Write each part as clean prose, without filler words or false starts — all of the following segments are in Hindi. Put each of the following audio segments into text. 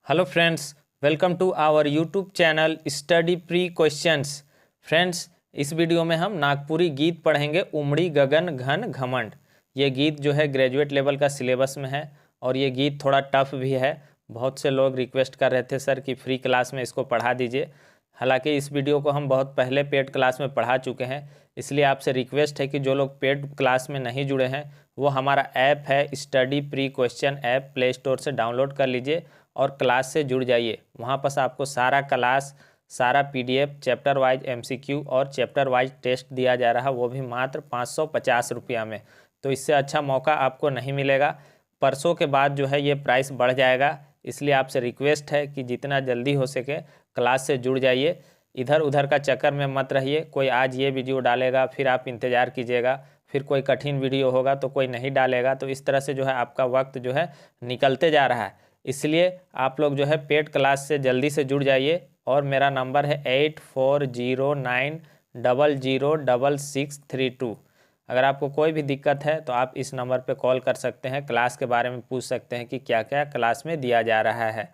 Hello friends, welcome to our YouTube channel study pre questions. Friends, इस वीडियो में हम नागपुरी गीत पढ़ेंगे। उमड़ी गगन घन घमंड। ये गीत जो है ग्रेजुएट लेवल का सिलेबस में है और ये गीत थोड़ा टफ भी है। बहुत से लोग रिक्वेस्ट कर रहे थे सर कि फ्री क्लास में इसको पढ़ा दीजिए। हालांकि इस वीडियो को हम बहुत पहले पेड क्लास में पढ़ा चुके हैं, इसलिए आपसे रिक्वेस्ट है कि जो लोग पेड क्लास में नहीं जुड़े हैं वो हमारा ऐप है study pre question app, play store से डाउनलोड कर लीजिए और क्लास से जुड़ जाइए। वहाँ पर आपको सारा क्लास, सारा पीडीएफ, चैप्टर वाइज एमसीक्यू और चैप्टर वाइज टेस्ट दिया जा रहा है, वो भी मात्र 550 रुपया में। तो इससे अच्छा मौका आपको नहीं मिलेगा। परसों के बाद जो है ये प्राइस बढ़ जाएगा, इसलिए आपसे रिक्वेस्ट है कि जितना जल्दी हो सके क्लास से जुड़ जाइए। इधर उधर का चक्कर में मत रहिए। कोई आज ये वीडियो डालेगा, फिर आप इंतज़ार कीजिएगा, फिर कोई कठिन वीडियो होगा तो कोई नहीं डालेगा, तो इस तरह से जो है आपका वक्त जो है निकलते जा रहा है। इसलिए आप लोग जो है पेड क्लास से जल्दी से जुड़ जाइए। और मेरा नंबर है 8409006632। अगर आपको कोई भी दिक्कत है तो आप इस नंबर पे कॉल कर सकते हैं। क्लास के बारे में पूछ सकते हैं कि क्या क्या क्लास में दिया जा रहा है,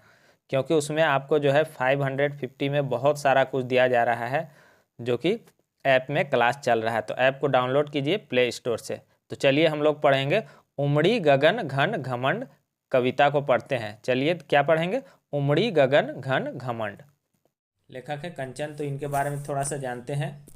क्योंकि उसमें आपको जो है 550 में बहुत सारा कुछ दिया जा रहा है जो कि ऐप में क्लास चल रहा है। तो ऐप को डाउनलोड कीजिए प्ले स्टोर से। तो चलिए हम लोग पढ़ेंगे उमड़ी गगन घन घमंड। कविता को पढ़ते हैं। चलिए क्या पढ़ेंगे? उमड़ी गगन घन घमंड। लेखक है कंचन। तो इनके बारे में थोड़ा सा जानते हैं।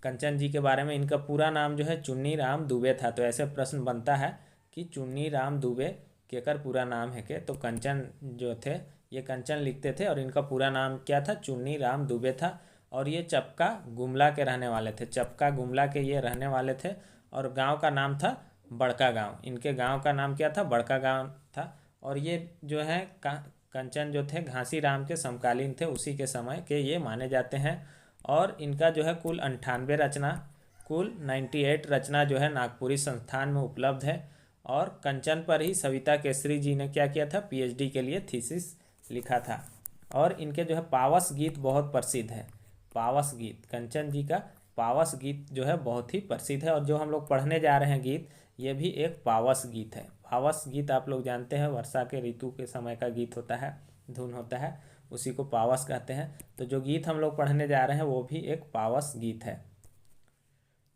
कंचन जी के बारे में, इनका पूरा नाम जो है चुन्नी राम दुबे था। तो ऐसे प्रश्न बनता है कि चुन्नी राम दुबे केकर पूरा नाम है के? तो कंचन जो थे ये कंचन लिखते थे और इनका पूरा नाम क्या था? चुन्नी राम दुबे था। और ये चपका गुमला के रहने वाले थे। चपका गुमला के ये रहने वाले थे और गांव का नाम था बड़का गांव। इनके गांव का नाम क्या था? बड़का गांव था। और ये जो है कंचन जो थे घासी राम के समकालीन थे, उसी के समय के ये माने जाते हैं। और इनका जो है कुल 98 रचना, कुल 98 रचना जो है नागपुरी संस्थान में उपलब्ध है। और कंचन पर ही सविता केसरी जी ने क्या किया था? पीएचडी के लिए थीसिस लिखा था। और इनके जो है पावस गीत बहुत प्रसिद्ध है। पावस गीत, कंचन जी का पावस गीत जो है बहुत ही प्रसिद्ध है। और जो हम लोग पढ़ने जा रहे हैं गीत, ये भी एक पावस गीत है। पावस गीत आप लोग जानते हैं, वर्षा के ऋतु के समय का गीत होता है, धुन होता है, उसी को पावस कहते हैं। तो जो गीत हम लोग पढ़ने जा रहे हैं वो भी एक पावस गीत है।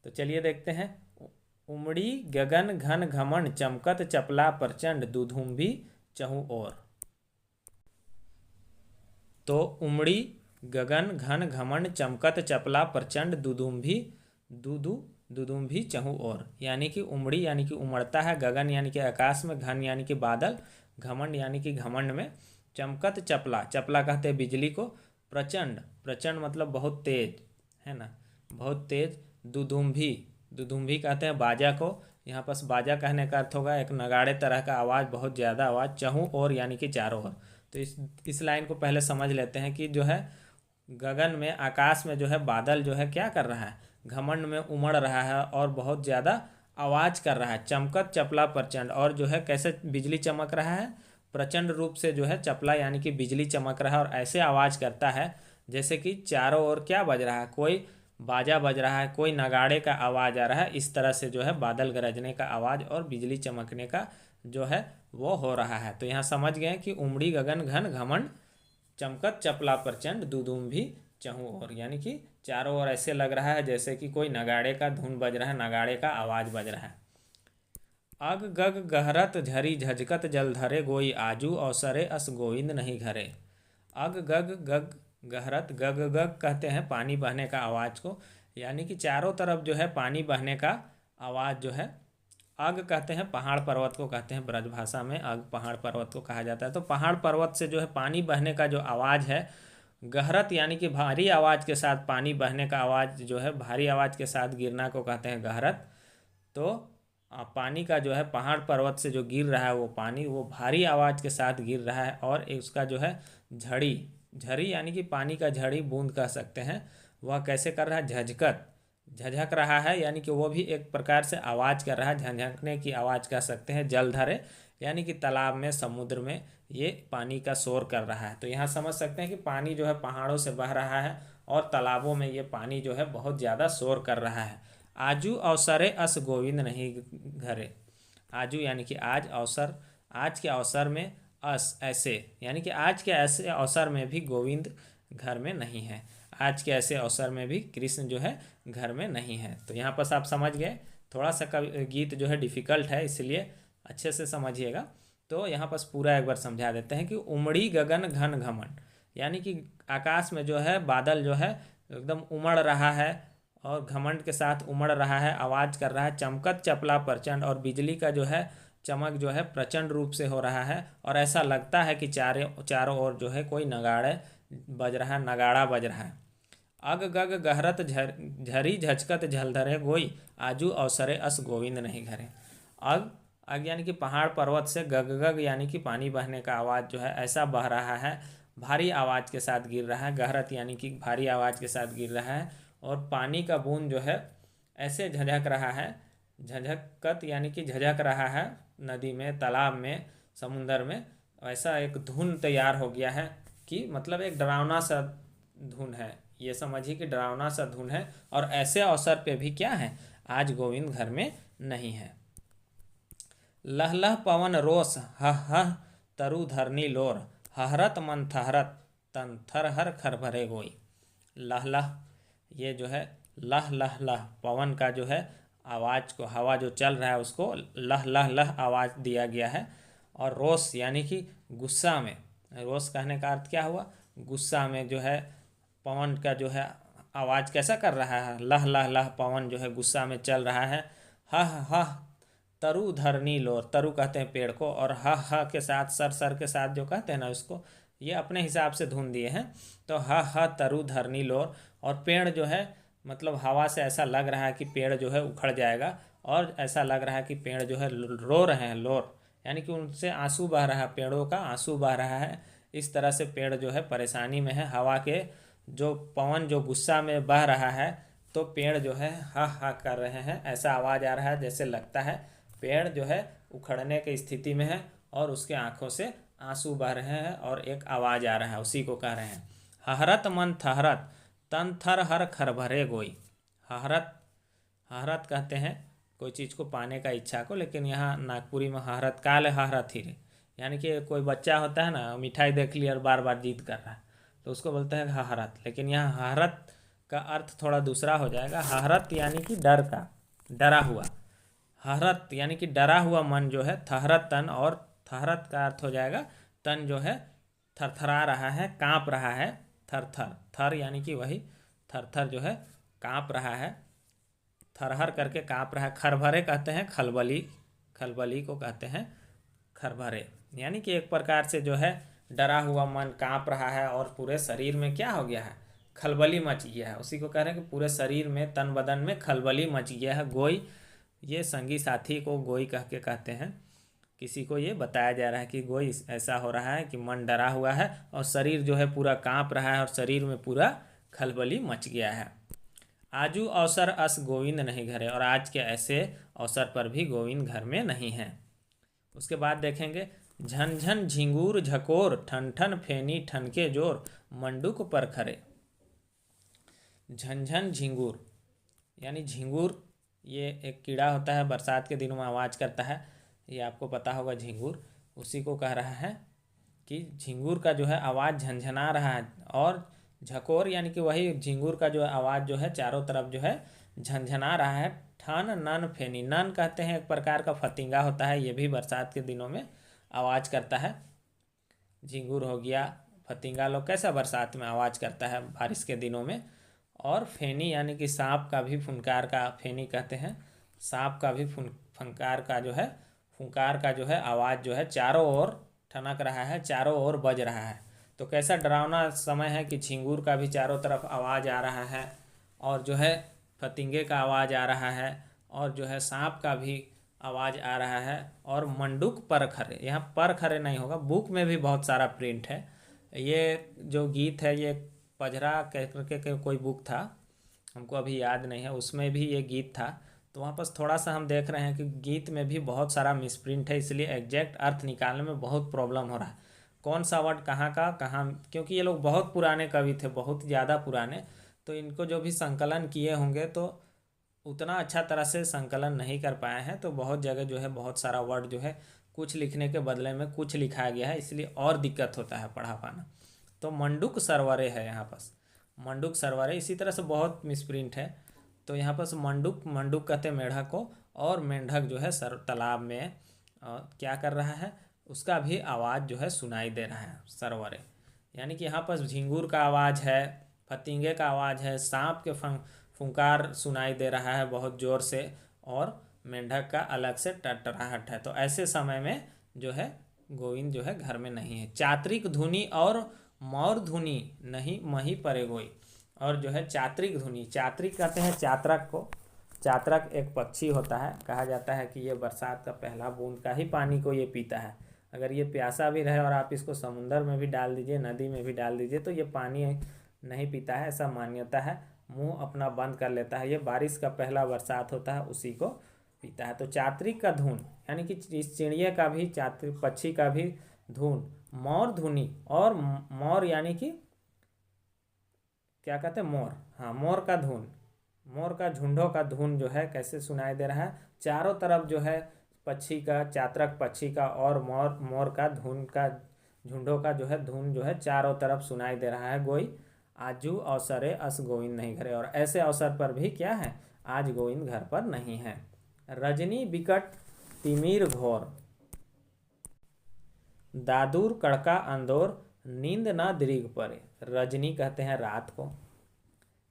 तो चलिए देखते हैं। उमड़ी गगन घन घमंड, चमकत चपला प्रचंड, दुधुम्भी चहु ओर। तो उमड़ी गगन घन घमंड, चमकत चपला प्रचंड, दुदुम्भी चहु ओर। यानी कि उमड़ी यानी कि उमड़ता है, गगन यानी कि आकाश में, घन यानी कि बादल, घमंड यानी कि घमंड में, चमकत चपला, चपला कहते हैं बिजली को, प्रचंड, प्रचंड मतलब बहुत तेज है ना, बहुत तेज, दुदुम्भी, दुदुम्भी कहते हैं बाजा को। यहाँ पर बाजा कहने का अर्थ होगा एक नगाड़े तरह का आवाज़, बहुत ज़्यादा आवाज़, चहु ओर यानी कि चारों ओर। तो इस लाइन को पहले समझ लेते हैं कि जो है गगन में, आकाश में जो है बादल जो है क्या कर रहा है? घमंड में उमड़ रहा है और बहुत ज़्यादा आवाज़ कर रहा है। चमकत चपला प्रचंड, और जो है कैसे बिजली चमक रहा है? प्रचंड रूप से जो है चपला यानी कि बिजली चमक रहा है और ऐसे आवाज़ करता है जैसे कि चारों ओर क्या बज रहा है? कोई बाजा बज रहा है, कोई नगाड़े का आवाज़ आ रहा है। इस तरह से जो है बादल गरजने का आवाज़ और बिजली चमकने का जो है वो हो रहा है। तो यहाँ समझ गए कि उमड़ी गगन घन घमंड, चमकत चपला प्रचंड, दुदुम्भी चहु ओर। यानी कि चारों ओर ऐसे लग रहा है जैसे कि कोई नगाड़े का धुन बज रहा है, नगाड़े का आवाज़ बज रहा है। अग गग गहरत झरी झजकत जलधरे, गोई आजू अवसरे अस गोविंद नहीं घरे। अग गग गग गहरत, गग गग कहते हैं पानी बहने का आवाज़ को, यानी कि चारों तरफ जो है पानी बहने का आवाज़ जो है। अग कहते हैं पहाड़ पर्वत को, कहते हैं ब्रज भाषा में अग पहाड़ पर्वत को कहा जाता है। तो पहाड़ पर्वत से जो है पानी बहने का जो आवाज़ है, गहरत यानी कि भारी आवाज़ के साथ पानी बहने का आवाज़ जो है, भारी आवाज़ के साथ गिरना को कहते हैं गहरत। तो पानी का जो है पहाड़ पर्वत से जो गिर रहा है वो पानी, वो भारी आवाज़ के साथ गिर रहा है। और उसका जो है झड़ी, झड़ी यानी कि पानी का झड़ी बूंद कह सकते हैं, वह कैसे कर रहा है? झजकत, झझक रहा है, यानी कि वो भी एक प्रकार से आवाज़ कर रहा है, झंझकने की आवाज़ कह सकते हैं। जलधरे यानी कि तालाब में, समुद्र में ये पानी का शोर कर रहा है। तो यहाँ समझ सकते हैं कि पानी जो है पहाड़ों से बह रहा है और तालाबों में ये पानी जो है बहुत ज़्यादा शोर कर रहा है। आजू अवसरे अस गोविंद नहीं घरे। आजू यानी कि आज, अवसर आज के अवसर में, अस ऐसे, यानी कि आज के ऐसे अवसर में भी गोविंद घर में नहीं है। आज के ऐसे अवसर में भी कृष्ण जो है घर में नहीं है। तो यहाँ पर आप समझ गए। थोड़ा सा गीत जो है डिफ़िकल्ट है, इसलिए अच्छे से समझिएगा। तो यहाँ पर पूरा एक बार समझा देते हैं कि उमड़ी गगन घन घमंड, यानी कि आकाश में जो है बादल जो है एकदम उमड़ रहा है और घमंड के साथ उमड़ रहा है, आवाज़ कर रहा है, चमकत चपला प्रचंड, और बिजली का जो है चमक जो है प्रचंड रूप से हो रहा है, और ऐसा लगता है कि चारों ओर जो है कोई नगाड़ा बज रहा है। अग गग गहरत झरी झचकत झलधरे गोई, आजू अवसरे अस गोविंद नहीं घरे। अग अग यानी कि पहाड़ पर्वत से, गग गग यानी कि पानी बहने का आवाज़ जो है ऐसा बह रहा है, भारी आवाज़ के साथ गिर रहा है। गहरत यानी कि भारी आवाज़ के साथ गिर रहा है, और पानी का बूंद जो है ऐसे झझक रहा है। झझकत यानी कि झझक रहा है नदी में, तालाब में, समुंदर में। ऐसा एक धुन तैयार हो गया है कि मतलब एक डरावना सा धुन है, ये समझिए कि डरावना सा धुन है। और ऐसे अवसर पे भी क्या है, आज गोविंद घर में नहीं है। लह लह पवन रोष हह हह तरु धरनी लोर, हहरत मन थहरत तन थर हर खर भरे गोई। लह लह, ये जो है लह लह लह पवन का जो है आवाज़ को, हवा जो चल रहा है उसको लह लह लह आवाज़ दिया गया है। और रोष यानी कि गुस्सा में, रोष कहने का अर्थ क्या हुआ, गुस्सा में जो है पवन का जो है आवाज़ कैसा कर रहा है, लह लह लह पवन जो है गुस्सा में चल रहा है। हह हह तरु धरनी लोर, तरु कहते हैं पेड़ को, और हह हह के साथ सर सर के साथ जो कहते हैं ना उसको, ये अपने हिसाब से धुन दिए हैं। तो हह हह तरु धरनी लोर, और पेड़ जो है मतलब हवा से ऐसा लग रहा है कि पेड़ जो है उखड़ जाएगा, और ऐसा लग रहा है कि पेड़ जो है रो रहे हैं। लोर यानी कि उनसे आंसू बह रहा है, पेड़ों का आंसू बह रहा है। इस तरह से पेड़ जो है परेशानी में है, हवा के जो पवन जो गुस्सा में बह रहा है, तो पेड़ जो है हा हा कर रहे हैं। ऐसा आवाज़ आ रहा है जैसे लगता है पेड़ जो है उखड़ने की स्थिति में है, और उसके आंखों से आंसू बह रहे हैं, और एक आवाज़ आ रहा है, उसी को कह रहे हैं। हहरत मन थहरत तन थर हर खर भरे गोई। हहरत, हहरत कहते हैं कोई चीज़ को पाने का इच्छा को, लेकिन यहाँ नागपुरी में हहरत काल हहरत ही रे, यानी कि कोई बच्चा होता है ना, मिठाई देख लिया और बार बार जिद कर रहा है, तो उसको बोलते हैं हहरत। लेकिन यहाँ हहरत का अर्थ थोड़ा दूसरा हो जाएगा। हहरत यानी कि डर का, डरा हुआ। हहरत यानी कि डरा हुआ मन जो है, थहरत तन, और थहरत का अर्थ हो जाएगा तन जो है थरथरा रहा है, काँप रहा है। थर थर, थर यानी कि वही थर जो है काँप रहा है, थरहर करके काँप रहा है। खरभरे कहते हैं खलबली, खलबली को कहते हैं खरभरे, यानी कि एक प्रकार से जो है डरा हुआ मन काँप रहा है, और पूरे शरीर में क्या हो गया है, खलबली मच गया है। उसी को कह रहे हैं कि पूरे शरीर में, तन बदन में खलबली मच गया है। गोई, ये संगी साथी को गोई कह के कहते हैं। किसी को ये बताया जा रहा है कि गोई ऐसा हो रहा है कि मन डरा हुआ है, और शरीर जो है पूरा काँप रहा है, और शरीर में पूरा खलबली मच गया है। आजू अवसर अस गोविंद नहीं घरे, और आज के ऐसे अवसर पर भी गोविंद घर में नहीं है। उसके बाद देखेंगे झनझन झिंगूर झकोर, ठन ठन फेनी ठनके जोर, मंडूक पर खरे। झनझन झिंगूर यानी झिंगूर, ये एक कीड़ा होता है, बरसात के दिनों में आवाज़ करता है, ये आपको पता होगा झिंगूर। उसी को कह रहा है कि झिंगूर का जो है आवाज़ झनझना रहा है, और झकोर यानी कि वही झिंगूर का जो आवाज़ जो है चारों तरफ जो है झनझना रहा है। ठन नन फेनी, नन कहते हैं एक प्रकार का फतिंगा होता है, ये भी बरसात के दिनों में आवाज़ करता है। झिंगूर हो गया, फतिंगा लोग कैसा बरसात में आवाज़ करता है बारिश के दिनों में। और फेनी यानी कि सांप का भी फुनकार का फेनी कहते हैं, सांप का भी फुनकार का जो है, फुंकार का जो है आवाज़ जो है चारों ओर ठनक रहा है, चारों ओर बज रहा है। तो कैसा डरावना समय है कि झिंगूर का भी चारों तरफ आवाज़ आ रहा है, और जो है फतिंगे का आवाज़ आ रहा है, और जो है सांप का भी आवाज़ आ रहा है। और मंडूक पर खरे, यहाँ पर खरे नहीं होगा, बुक में भी बहुत सारा प्रिंट है। ये जो गीत है ये पजरा कह करके कोई बुक था, हमको अभी याद नहीं है, उसमें भी ये गीत था। तो वहाँ पर थोड़ा सा हम देख रहे हैं कि गीत में भी बहुत सारा मिसप्रिंट है, इसलिए एग्जैक्ट अर्थ निकालने में बहुत प्रॉब्लम हो रहा है, कौन सा वर्ड कहाँ का कहाँ, क्योंकि ये लोग बहुत पुराने कवि थे, बहुत ज़्यादा पुराने। तो इनको जो भी संकलन किए होंगे तो उतना अच्छा तरह से संकलन नहीं कर पाए हैं, तो बहुत जगह जो है बहुत सारा वर्ड जो है कुछ लिखने के बदले में कुछ लिखा गया है, इसलिए और दिक्कत होता है पढ़ा पाना। तो मंडूक सरवरे है यहाँ पास, मंडूक सरवरे। इसी तरह से बहुत मिसप्रिंट है। तो यहाँ पास मंडूक, मंडूक कहते हैं मेढक को, और मेंढक जो है सर तालाब में क्या कर रहा है, उसका भी आवाज़ जो है सुनाई दे रहा है, सरवरे। यानी कि यहाँ पर झिंगुर का आवाज़ है, फतिंगे का आवाज़ है, सांप के फुंकार सुनाई दे रहा है बहुत ज़ोर से, और मेंढक का अलग से टटराहट है। तो ऐसे समय में जो है गोविंद जो है घर में नहीं है। चात्रिक धुनी और मौर धुनी नहीं मही परे गोई। और जो है चात्रिक धुनी, चात्रिक कहते हैं चात्रक को। चात्रक एक पक्षी होता है, कहा जाता है कि ये बरसात का पहला बूंद का ही पानी को ये पीता है। अगर ये प्यासा भी रहे और आप इसको समुंदर में भी डाल दीजिए, नदी में भी डाल दीजिए, तो ये पानी नहीं पीता है, ऐसा मान्यता है। मुंह अपना बंद कर लेता है, ये बारिश का पहला बरसात होता है उसी को पीता है। तो चात्रिक का धुन यानी कि इस चिड़िया का भी, चात्रिक पक्षी का भी धुन, मौर धुनी, और मौर यानी कि क्या कहते हैं, मोर, हाँ मोर का धुन, मोर का झुंडों का धुन जो है कैसे सुनाई दे रहा है, चारों तरफ जो है पक्षी का, चात्रक पक्षी का और मोर, मोर का धुन का, झुंडों का जो है धुन जो है चारों तरफ सुनाई दे रहा है। गोई आजू अवसरे अस गोविंद नहीं घरे। और ऐसे अवसर पर भी क्या है, आज गोविंद घर पर नहीं है। रजनी बिकट तिमिर घोर, दादुर कड़का अंदोर, नींद ना दीर्घ परे। रजनी कहते हैं रात को,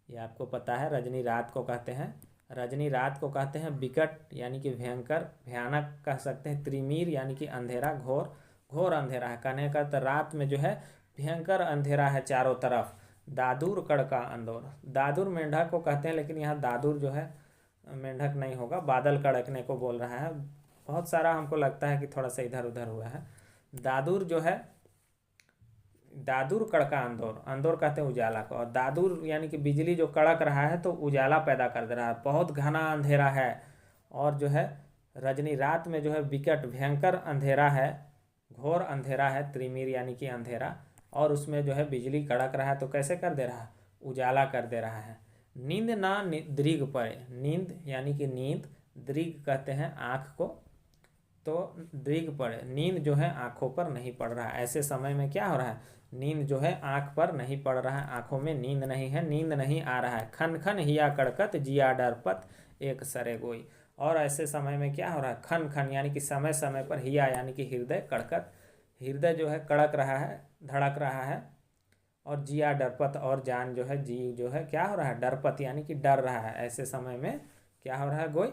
ये आपको पता है, रजनी रात को कहते हैं। रजनी रात को कहते हैं। बिकट यानी कि भयंकर, भयानक कह सकते हैं। त्रिमीर यानी कि अंधेरा, घोर, घोर अंधेरा है। कहने का तो रात में जो है भयंकर अंधेरा है चारों तरफ। दादुर कड़का अंदोर, दादुर मेंढक को कहते हैं, लेकिन यहाँ दादुर जो है मेंढक नहीं होगा, बादल कड़कने को बोल रहा है। बहुत सारा हमको लगता है कि थोड़ा सा इधर उधर हुआ है। दादुर जो है, दादुर कड़का अंदोर, अंदोर कहते हैं उजाला को, और दादुर यानी कि बिजली जो कड़क रहा है तो उजाला पैदा कर दे रहा है, बहुत घना अंधेरा है। और जो है रजनी रात में जो है विकट भयंकर अंधेरा है, घोर अंधेरा है, त्रिमीर यानी कि अंधेरा, और उसमें जो है बिजली कड़क रहा है, तो कैसे कर दे रहा है, उजाला कर दे रहा है। नींद ना दीर्घ पड़े, नींद यानी कि नींद, दीर्घ कहते हैं आँख को, तो दीर्घ पड़े, नींद जो है आँखों पर नहीं पड़ रहा है। ऐसे समय में क्या हो रहा है, नींद जो है आँख पर नहीं पड़ रहा है, आँखों में नींद नहीं है, नींद नहीं आ रहा है। खन खन हिया कड़कत जिया डरपत एक सरे गोई। और ऐसे समय में क्या हो रहा है, खन खन यानी कि समय समय पर, हिया यानी कि हृदय, कड़कत हृदय जो है कड़क रहा है, धड़क रहा है, और जिया डरपत और जान जो है, जी जो है क्या हो रहा है, डरपत यानी कि डर रहा है। ऐसे समय में क्या हो रहा है, गोई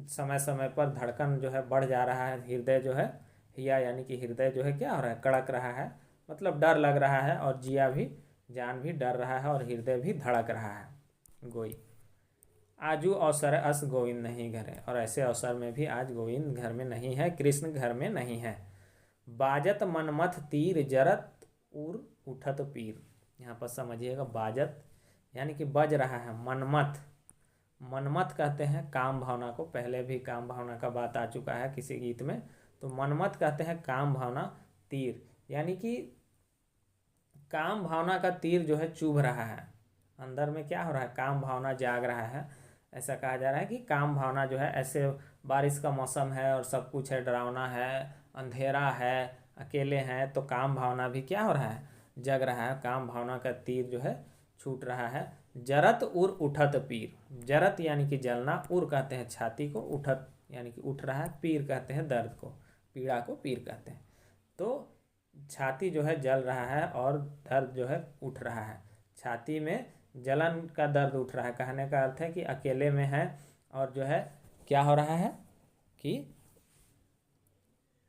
समय समय पर धड़कन जो है बढ़ जा रहा है, हृदय जो है, हिया यानी कि हृदय जो है क्या हो रहा है, कड़क रहा है, मतलब डर लग रहा है, और जिया भी, जान भी डर रहा है, और हृदय भी धड़क रहा है। गोई आजू अवसर अस गोविंद नहीं घरे। और ऐसे अवसर में भी आज गोविंद घर में नहीं है, कृष्ण घर में नहीं है। बाजत मनमथ तीर जरत उर उठत पीर। यहाँ पर समझिएगा, बाजत यानी कि बज रहा है, मनमथ, मनमथ कहते हैं काम भावना को, पहले भी काम भावना का बात आ चुका है किसी गीत में। तो मनमथ कहते हैं काम भावना, तीर यानी कि काम भावना का तीर जो है चुभ रहा है, अंदर में क्या हो रहा है, काम भावना जाग रहा है। ऐसा कहा जा रहा है कि काम भावना जो है, ऐसे बारिश का मौसम है और सब कुछ है, डरावना है, अंधेरा है, अकेले हैं, तो काम भावना भी क्या हो रहा है, जग रहा है। काम भावना का तीर जो है छूट रहा है। जरत उर उठत पीर, जरत यानी कि जलना, उर कहते हैं छाती को, उठत यानी कि उठ रहा है, पीर कहते हैं दर्द को, पीड़ा को पीर कहते हैं। तो छाती जो है जल रहा है और दर्द जो है उठ रहा है, छाती में जलन का दर्द उठ रहा है। कहने का अर्थ है कि अकेले में है, और जो है क्या हो रहा है कि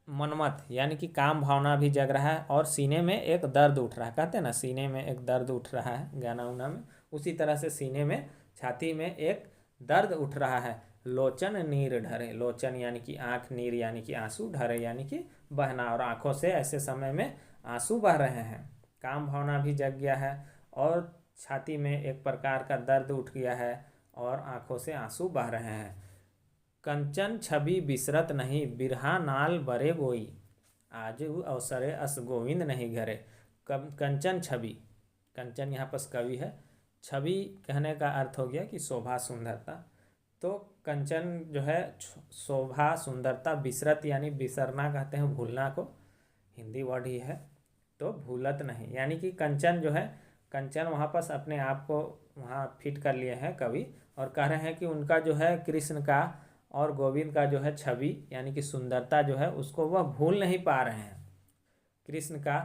मनमत यानी कि काम भावना भी जग रहा है, और सीने में एक दर्द उठ रहा है, कहते हैं ना सीने में एक दर्द उठ रहा है गाना उना में, उसी तरह से सीने में, छाती में एक दर्द उठ रहा है। लोचन नीर ढरे, लोचन यानी कि आँख, नीर यानी कि आंसू, ढरे यानी कि बहना, और आँखों से ऐसे समय में आंसू बह रहे हैं। काम भावना भी जग गया है, और छाती में एक प्रकार का दर्द उठ गया है, और आँखों से आंसू बह रहे हैं। कंचन छवि बिसरत नहीं, बिरहा नाल बरे गोई, आज अवसरे अस गोविंद नहीं घरे। कंचन छवि, कंचन यहाँ पर कवि है, छवि कहने का अर्थ हो गया कि शोभा, सुंदरता। तो कंचन जो है शोभा सुंदरता, बिसरत यानी बिसरना कहते हैं भूलना को, हिंदी वर्ड ही है, तो भूलत नहीं, यानी कि कंचन जो है, कंचन वहाँ पर अपने आप को वहाँ फिट कर लिए हैं कवि, और कह रहे हैं कि उनका जो है कृष्ण का और गोविंद का जो है छवि यानी कि सुंदरता जो है उसको वह भूल नहीं पा रहे हैं। कृष्ण का,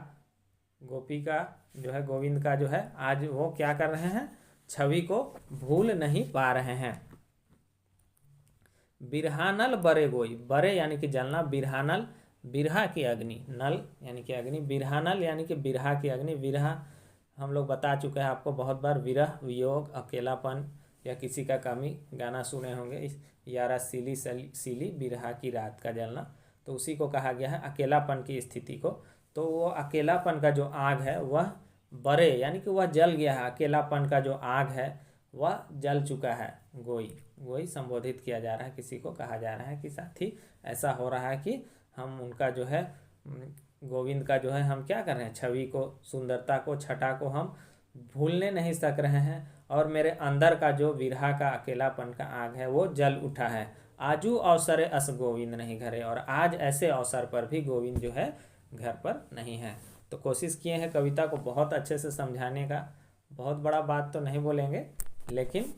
गोपी का जो है, गोविंद का जो है, आज वो क्या कर रहे हैं, छवि को भूल नहीं पा रहे हैं। बिरहानल बरे गोई, बरे यानी कि जलना, बिरहानल बिरहा की अग्नि, नल यानी कि अग्नि, बिरहानल यानी कि बिरहा की अग्नि। विरह हम लोग बता चुके हैं आपको बहुत बार, विरह वियोग अकेलापन या किसी का कमी, गाना सुने होंगे, यारा सीली सीली बिरहा की रात का जलना, तो उसी को कहा गया है अकेलापन की स्थिति को। तो वो अकेलापन का जो आग है वह बरे यानी कि वह जल गया है, अकेलापन का जो आग है वह जल चुका है। गोई, गोई संबोधित किया जा रहा है, किसी को कहा जा रहा है कि साथी ऐसा हो रहा है कि हम उनका जो है गोविंद का जो है हम क्या कर रहे हैं, छवि को, सुंदरता को, छटा को हम भूलने नहीं सक रहे हैं, और मेरे अंदर का जो विरहा का अकेलापन का आग है वो जल उठा है। आजू अवसरे अस गोविंद नहीं घरे, और आज ऐसे अवसर पर भी गोविंद जो है घर पर नहीं है। तो कोशिश किए हैं कविता को बहुत अच्छे से समझाने का, बहुत बड़ा बात तो नहीं बोलेंगे, लेकिन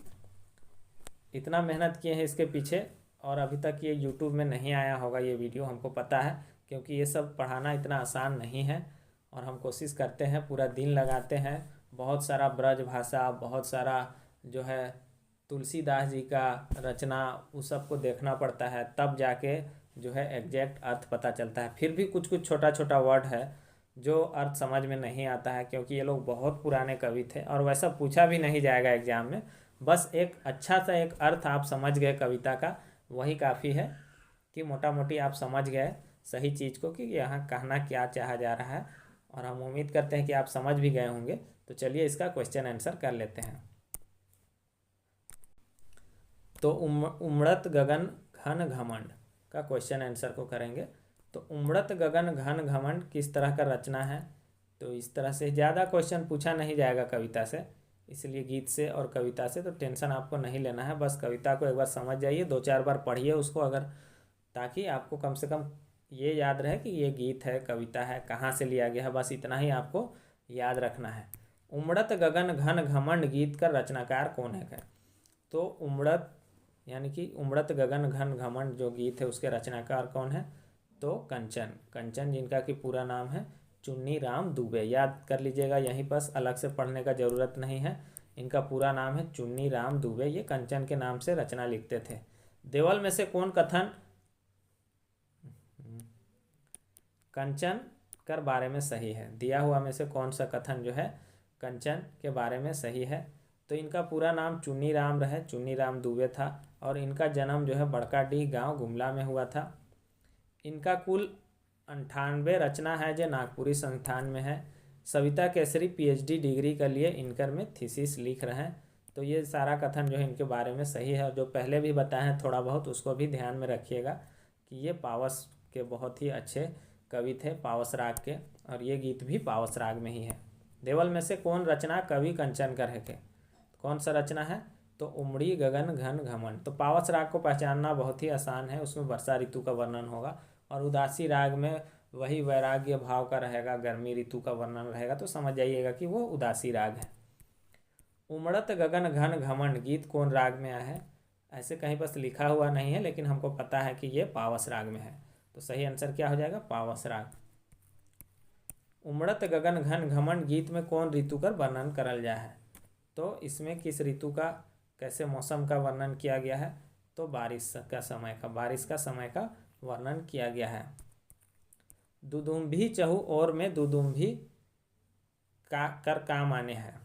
इतना मेहनत किए हैं इसके पीछे, और अभी तक ये यूट्यूब में नहीं आया होगा ये वीडियो, हमको पता है, क्योंकि ये सब पढ़ाना इतना आसान नहीं है, और हम कोशिश करते हैं, पूरा दिन लगाते हैं, बहुत सारा ब्रज भाषा, बहुत सारा जो है तुलसीदास जी का रचना, उस सब को देखना पड़ता है, तब जाके जो है एग्जैक्ट अर्थ पता चलता है। फिर भी कुछ कुछ छोटा छोटा वर्ड है जो अर्थ समझ में नहीं आता है, क्योंकि ये लोग बहुत पुराने कवि थे, और वैसा पूछा भी नहीं जाएगा एग्जाम में। बस एक अच्छा सा एक अर्थ आप समझ गए कविता का, वही काफ़ी है कि मोटा मोटी आप समझ गए सही चीज़ को कि यहाँ कहना क्या चाहा जा रहा है, और हम उम्मीद करते हैं कि आप समझ भी गए होंगे। तो चलिए इसका क्वेश्चन आंसर कर लेते हैं। तो उमड़त गगन घन घमंड का क्वेश्चन आंसर को करेंगे। तो उमड़त गगन घन घमंड किस तरह का रचना है, तो इस तरह से ज़्यादा क्वेश्चन पूछा नहीं जाएगा कविता से, इसलिए गीत से और कविता से तो टेंशन आपको नहीं लेना है। बस कविता को एक बार समझ जाइए, 2-4 बार पढ़िए उसको, अगर ताकि आपको कम से कम ये याद रहे कि ये गीत है, कविता है, कहाँ से लिया गया है, बस इतना ही आपको याद रखना है। उमड़त गगन घन घमंड गीत का रचनाकार कौन है, तो उमड़त यानी कि उमड़त गगन घन घमंड जो गीत है उसके रचनाकार कौन है, तो कंचन, कंचन जिनका कि पूरा नाम है चुन्नी राम दुबे, याद कर लीजिएगा, यहीं बस अलग से पढ़ने का ज़रूरत नहीं है। इनका पूरा नाम है चुन्नी राम दुबे, ये कंचन के नाम से रचना लिखते थे। देवल में से कौन कथन कंचन कर बारे में सही है, दिया हुआ में से कौन सा कथन जो है कंचन के बारे में सही है, तो इनका पूरा नाम चुन्नी राम रहे, चुन्नी राम दुबे था, और इनका जन्म जो है बड़काडीह गांव गुमला में हुआ था। इनका कुल 98 रचना है जो नागपुरी संस्थान में है। सविता केसरी पीएचडी डिग्री के लिए इनकर में थीसिस लिख रहे हैं। तो ये सारा कथन जो है इनके बारे में सही है, और जो पहले भी बताए हैं थोड़ा बहुत उसको भी ध्यान में रखिएगा कि ये पावस के बहुत ही अच्छे कवि थे, पावस राग के, और ये गीत भी पावस राग में ही है। देवल में से कौन रचना कवि कंचन कर है, कौन सा रचना है, तो उमड़ी गगन घन घमंड। तो पावस राग को पहचानना बहुत ही आसान है, उसमें वर्षा ऋतु का वर्णन होगा, और उदासी राग में वही वैराग्य भाव का रहेगा, गर्मी ऋतु का वर्णन रहेगा, तो समझ जाइएगा कि वो उदासी राग है। उमड़त गगन घन घमंड गीत कौन राग में आया है, ऐसे कहीं बस लिखा हुआ नहीं है, लेकिन हमको पता है कि ये पावस राग में है, तो सही आंसर क्या हो जाएगा, पावस राग। उमड़त गगन घन घमंड गीत में कौन ऋतु का वर्णन करल जा है, तो इसमें किस ऋतु का, कैसे मौसम का वर्णन किया गया है, तो बारिश का समय का, बारिश का समय का वर्णन किया गया है। दुदुम्भी चहु और में दुदुम्भी का कर काम आने हैं,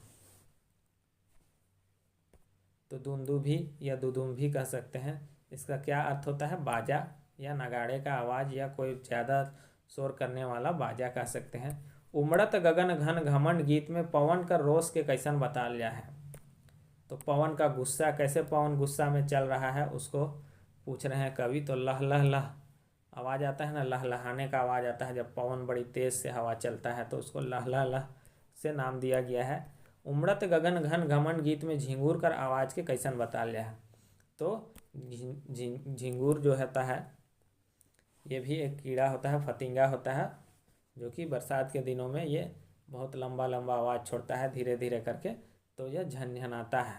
तो दुंदुभी या दुदुम्भी कह सकते हैं। इसका क्या अर्थ होता है, बाजा या नगाड़े का आवाज़, या कोई ज़्यादा शोर करने वाला बाजा कह सकते हैं। उमड़त गगन घन घमंड गीत में पवन का रोष के कैसन बता लिया है, तो पवन का गुस्सा, कैसे पवन गुस्सा में चल रहा है उसको पूछ रहे हैं कवि। तो लह लह लह आवाज़ आता है ना, लहलहाने का आवाज़ आता है जब पवन बड़ी तेज़ से हवा चलता है, तो उसको लह लह लह से नाम दिया गया है। उमड़त गगन घन घमंड गीत में झिंगुर कर आवाज़ के कैसन बता लिया है, तो झिंगुर जो होता है ये भी एक कीड़ा होता है, फतिंगा होता है, जो कि बरसात के दिनों में ये बहुत लंबा लंबा आवाज़ छोड़ता है धीरे धीरे करके, तो यह झनझनाता है।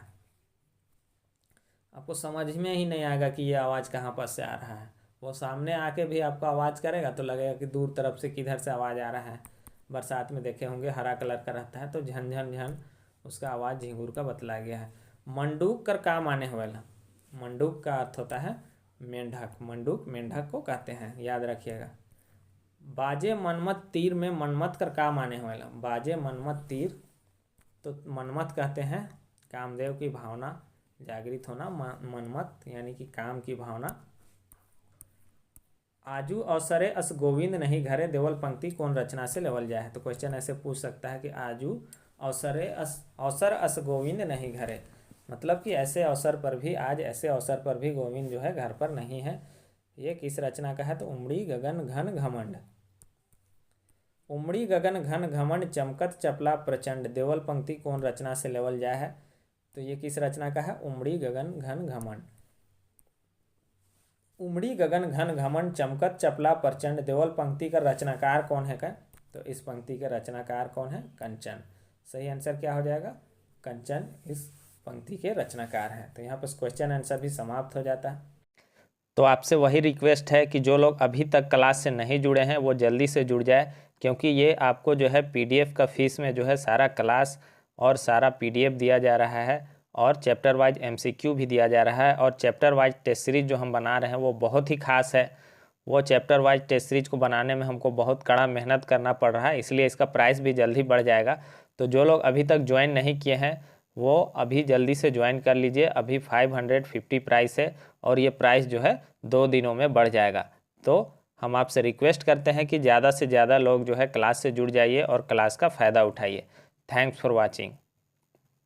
आपको समझ में ही नहीं आएगा कि ये आवाज़ कहाँ पर से आ रहा है। वो सामने आके भी आपको आवाज़ करेगा तो लगेगा कि दूर तरफ से किधर से आवाज़ आ रहा है। बरसात में देखे होंगे हरा कलर का रहता है, तो झन झन झन उसका आवाज़ झिंगुर का बतलाया गया है। मंडूक कर काम आने वाला, मंडूक का अर्थ होता है मेंढक, मंडूक मेंढक को कहते हैं, याद रखिएगा। बाजे मनमत तीर में मनमत कर काम आने वाला, बाजे मनमत तीर, तो मनमत कहते हैं कामदेव की भावना जागृत होना, मनमत यानी कि काम की भावना। आजू अवसरे अस गोविंद नहीं घरे देवल पंक्ति कौन रचना से लेवल जाए। तो क्वेश्चन ऐसे पूछ सकता है कि आजू अवसर अस गोविंद नहीं घरे, मतलब कि ऐसे अवसर पर भी, आज ऐसे अवसर पर भी गोविंद जो है घर पर नहीं है। ये किस रचना का है? तो उमड़ी गगन घन घमंड, उमड़ी गगन घन घमंड चमकत चपला प्रचंड देवल पंक्ति कौन रचना से लेवल जाए है। तो ये किस रचना का है? उमड़ी गगन घन घमंड। उमड़ी गगन घन घमंड चमकत चपला प्रचंड देवल पंक्ति का रचनाकार कौन है का? तो इस पंक्ति के रचनाकार कौन है? कंचन। सही आंसर क्या हो जाएगा? कंचन इस पंक्ति के रचनाकार हैं। तो यहाँ पर क्वेश्चन आंसर भी समाप्त हो जाता है। तो आपसे वही रिक्वेस्ट है कि जो लोग अभी तक क्लास से नहीं जुड़े हैं वो जल्दी से जुड़ जाए, क्योंकि ये आपको जो है PDF का फीस में जो है सारा क्लास और सारा PDF दिया जा रहा है, और चैप्टर वाइज MCQ भी दिया जा रहा है, और चैप्टर वाइज टेस्ट सीरीज जो हम बना रहे हैं वो बहुत ही खास है। वो चैप्टर वाइज टेस्ट सीरीज को बनाने में हमको बहुत कड़ा मेहनत करना पड़ रहा है, इसलिए इसका प्राइस भी जल्दी बढ़ जाएगा। तो जो लोग अभी तक ज्वाइन नहीं किए हैं वो अभी जल्दी से ज्वाइन कर लीजिए। अभी 550 प्राइस है, और ये प्राइस जो है 2 दिनों में बढ़ जाएगा। तो हम आपसे रिक्वेस्ट करते हैं कि ज़्यादा से ज़्यादा लोग जो है क्लास से जुड़ जाइए और क्लास का फ़ायदा उठाइए। Thanks for watching.